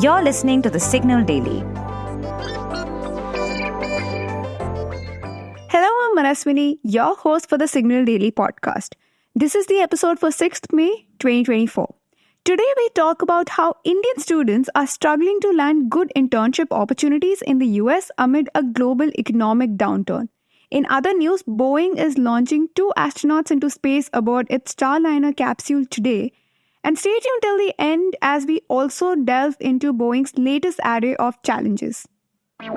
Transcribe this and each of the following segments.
You're listening to The Signal Daily. Hello, I'm Manaswini, your host for the Signal Daily podcast. This is the episode for 6th May 2024. Today we talk about how Indian students are struggling to land good internship opportunities in the US amid a global economic downturn. In other news, Boeing is launching 2 astronauts into space aboard its Starliner capsule today. And stay tuned till the end as we also delve into Boeing's latest array of challenges. You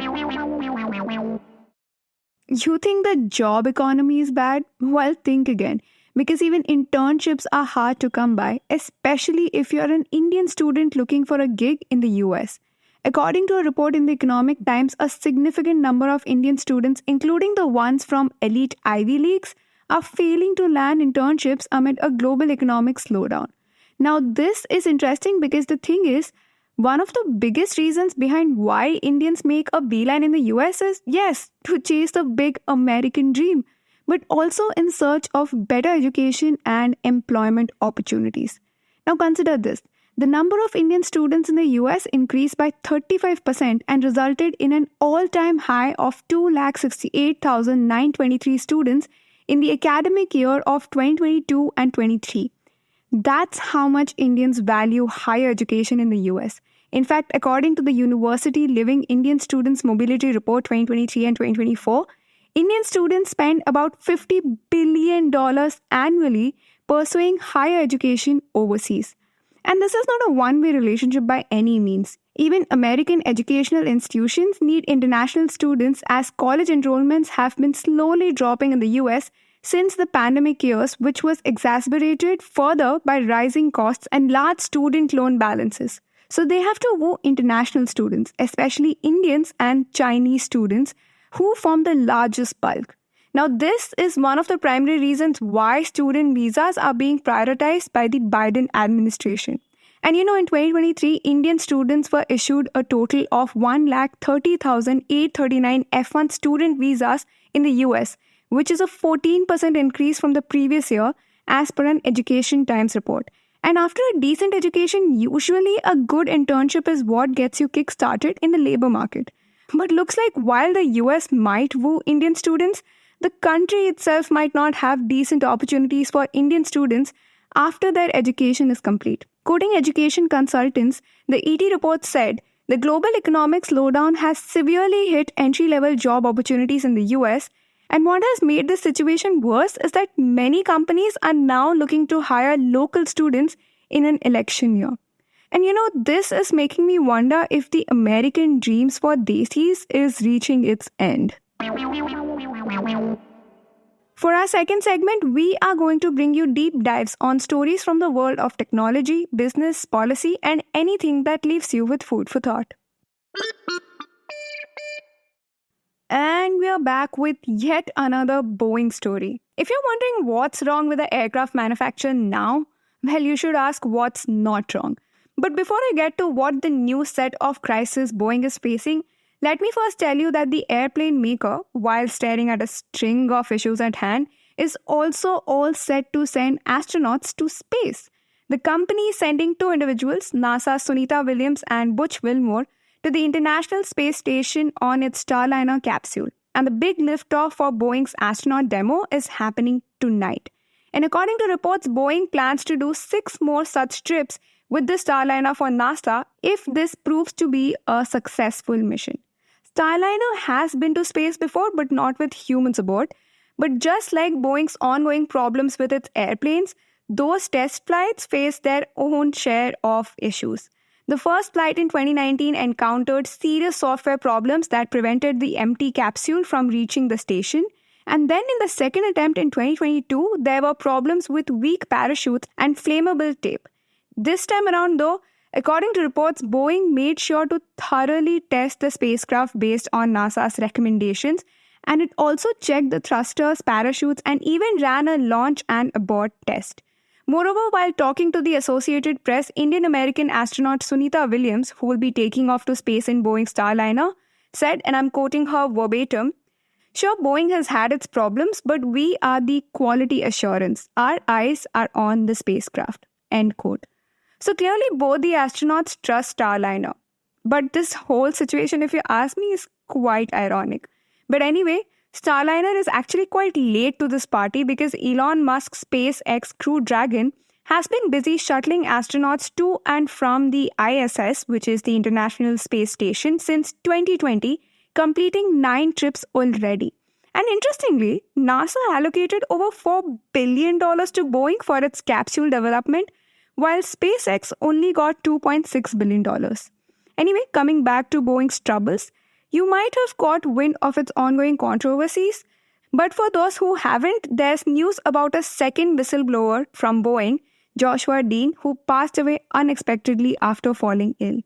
think the job economy is bad? Well, think again. Because even internships are hard to come by, especially if you're an Indian student looking for a gig in the US. According to a report in the Economic Times, a significant number of Indian students, including the ones from elite Ivy Leagues, are failing to land internships amid a global economic slowdown. Now, this is interesting because the thing is, one of the biggest reasons behind why Indians make a beeline in the US is, yes, to chase the big American dream, but also in search of better education and employment opportunities. Now, consider this. The number of Indian students in the US increased by 35% and resulted in an all-time high of 268,923 students in the academic year of 2022 and 23. That's how much Indians value higher education in the US. In fact, according to the University Living Indian Students Mobility Report 2023 and 2024, Indian students spend about $50 billion annually pursuing higher education overseas. And this is not a one-way relationship by any means. Even American educational institutions need international students as college enrollments have been slowly dropping in the US since the pandemic years, which was exacerbated further by rising costs and large student loan balances. So they have to woo international students, especially Indians and Chinese students, who form the largest bulk. Now, this is one of the primary reasons why student visas are being prioritized by the Biden administration. And in 2023, Indian students were issued a total of 130,839 F1 student visas in the US, which is a 14% increase from the previous year as per an Education Times report. And after a decent education, usually a good internship is what gets you kick-started in the labor market. But looks like while the US might woo Indian students, the country itself might not have decent opportunities for Indian students after their education is complete. Quoting education consultants, the ET report said, the global economic slowdown has severely hit entry-level job opportunities in the US. And what has made this situation worse is that many companies are now looking to hire local students in an election year. And this is making me wonder if the American dreams for Desis is reaching its end. For our second segment, we are going to bring you deep dives on stories from the world of technology, business, policy, and anything that leaves you with food for thought. And we are back with yet another Boeing story. If you're wondering what's wrong with the aircraft manufacturer now, well, you should ask what's not wrong. But before I get to what the new set of crises Boeing is facing, let me first tell you that the airplane maker, while staring at a string of issues at hand, is also all set to send astronauts to space. The company is sending 2 individuals, NASA's Sunita Williams and Butch Wilmore, to the International Space Station on its Starliner capsule. And the big liftoff for Boeing's astronaut demo is happening tonight. And according to reports, Boeing plans to do 6 more such trips with the Starliner for NASA if this proves to be a successful mission. Starliner has been to space before, but not with humans aboard. But just like Boeing's ongoing problems with its airplanes, those test flights face their own share of issues. The first flight in 2019 encountered serious software problems that prevented the empty capsule from reaching the station. And then in the second attempt in 2022, there were problems with weak parachutes and flammable tape. This time around, though, according to reports, Boeing made sure to thoroughly test the spacecraft based on NASA's recommendations, and it also checked the thrusters, parachutes, and even ran a launch and abort test. Moreover, while talking to the Associated Press, Indian-American astronaut Sunita Williams, who will be taking off to space in Boeing Starliner, said, and I'm quoting her verbatim, "Sure, Boeing has had its problems, but we are the quality assurance. Our eyes are on the spacecraft." End quote. So clearly, both the astronauts trust Starliner. But this whole situation, if you ask me, is quite ironic. But anyway, Starliner is actually quite late to this party because Elon Musk's SpaceX Crew Dragon has been busy shuttling astronauts to and from the ISS, which is the International Space Station, since 2020, completing 9 trips already. And interestingly, NASA allocated over $4 billion to Boeing for its capsule development, while SpaceX only got $2.6 billion. Anyway, coming back to Boeing's troubles, you might have caught wind of its ongoing controversies, but for those who haven't, there's news about a second whistleblower from Boeing, Joshua Dean, who passed away unexpectedly after falling ill.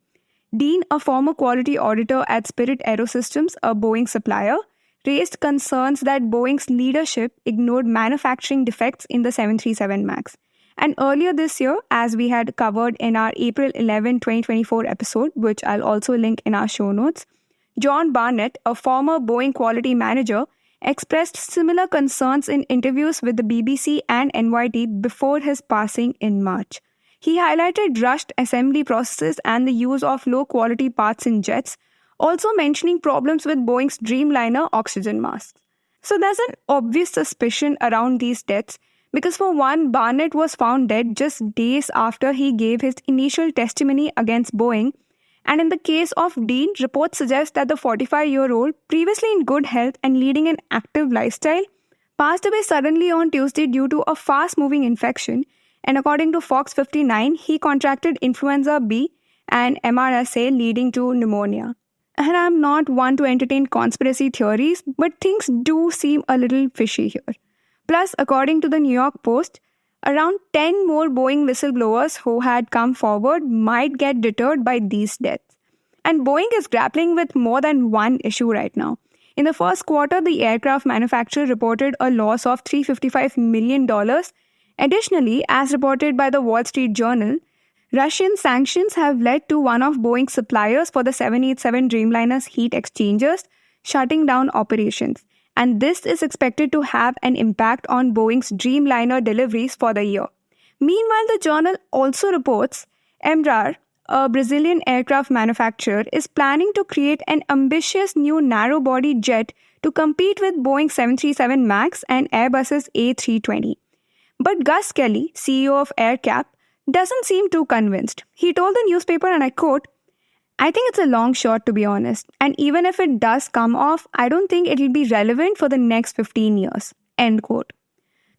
Dean, a former quality auditor at Spirit Aerosystems, a Boeing supplier, raised concerns that Boeing's leadership ignored manufacturing defects in the 737 MAX. And earlier this year, as we had covered in our April 11, 2024 episode, which I'll also link in our show notes, John Barnett, a former Boeing quality manager, expressed similar concerns in interviews with the BBC and NYT before his passing in March. He highlighted rushed assembly processes and the use of low-quality parts in jets, also mentioning problems with Boeing's Dreamliner oxygen masks. So there's an obvious suspicion around these deaths because for one, Barnett was found dead just days after he gave his initial testimony against Boeing. And in the case of Dean, reports suggest that the 45-year-old, previously in good health and leading an active lifestyle, passed away suddenly on Tuesday due to a fast-moving infection. And according to Fox 59, he contracted influenza B and MRSA leading to pneumonia. And I'm not one to entertain conspiracy theories, but things do seem a little fishy here. Plus, according to the New York Post, around 10 more Boeing whistleblowers who had come forward might get deterred by these deaths. And Boeing is grappling with more than one issue right now. In the first quarter, the aircraft manufacturer reported a loss of $355 million. Additionally, as reported by the Wall Street Journal, Russian sanctions have led to one of Boeing's suppliers for the 787 Dreamliner's heat exchangers shutting down operations. And this is expected to have an impact on Boeing's Dreamliner deliveries for the year. Meanwhile, the journal also reports Embraer, a Brazilian aircraft manufacturer, is planning to create an ambitious new narrow-body jet to compete with Boeing 737 MAX and Airbus's A320. But Gus Kelly, CEO of AerCap, doesn't seem too convinced. He told the newspaper, and I quote, "I think it's a long shot, to be honest. And even if it does come off, I don't think it'll be relevant for the next 15 years. End quote.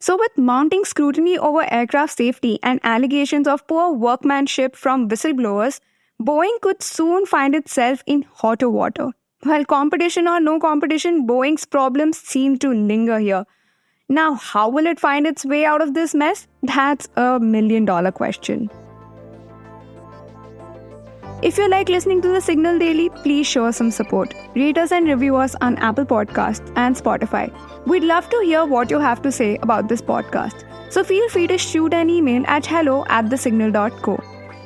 So with mounting scrutiny over aircraft safety and allegations of poor workmanship from whistleblowers, Boeing could soon find itself in hotter water. While competition or no competition, Boeing's problems seem to linger here. Now, how will it find its way out of this mess? That's a $1 million question. If you like listening to The Signal Daily, please show some support. Rate us and review us on Apple Podcasts and Spotify. We'd love to hear what you have to say about this podcast. So feel free to shoot an email at hello@thesignal.co.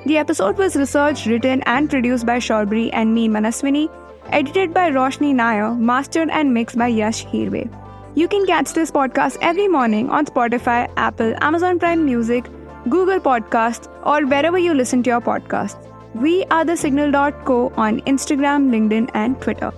The episode was researched, written and produced by Shorbori and me, Manaswini, edited by Roshni, Nair, mastered and mixed by Yash Hirave. You can catch this podcast every morning on Spotify, Apple, Amazon Prime Music, Google Podcasts, or wherever you listen to your podcasts. We are thesignal.co on Instagram, LinkedIn, and Twitter.